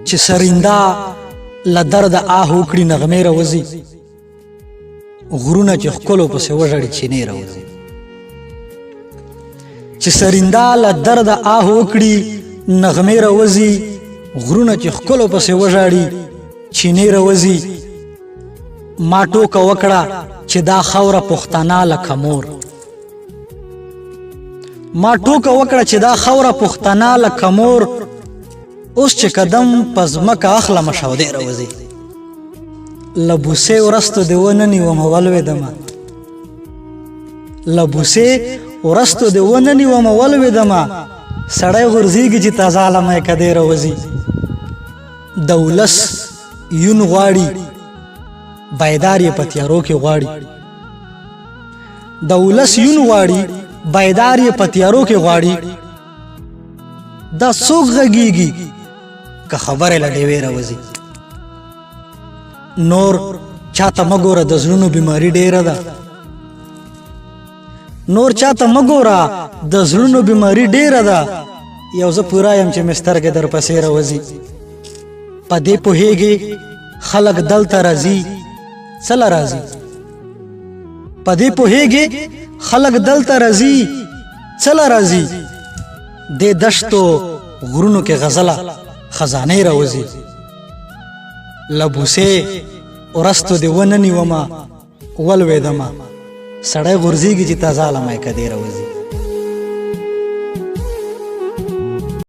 چې سریندا له درد آه وکړي نغمې راوځي غرونه چې ښکلو پسې وژړي چینې راوځي چې سریندا له درد آه وکړي نغمې راوځي غرونه چې ښکلو پسې وژاړي چینې راوځي ما ټوکه وکړه چې دا خاوره پښتانه لکه مور ما ټوکه وکړه چې دا خاوره پښتانه لکه مور اوس چې قدم په ځمکه اخلمه شودې راوځي له بوسې ورستو دې وننیومه ولوېدمه له بوسې ورستو دې وننیومه ولوېدمه سړی غورځېږي چې تازه علمه یې کدې راوځي د ولس یون غواړي بیدار یې په تیارو کې غواړي د ولس یون غواړي بیدار یې په تیارو کې غواړي دا څوک غږیږي که خبرې له ډېوې راوځي نور چاته مه ګوره د زړونو بیماري ډېره ده نور چاته مه ګوره د زړونو بیماري ډېره ده یو زه پوره یم چې مې سترګې در پسې راوځي په دې پوهېږي خلک دلته راځي څه له راځي په دې پوهېږي خلک دلته راځي څه له راځي دې دشتو غرونو کې غزله خزانې راوځي له بوسې ورستو دې وننیومه ولوېدمه سړی غورځېږي چې تازه علمه یې کدې راوځي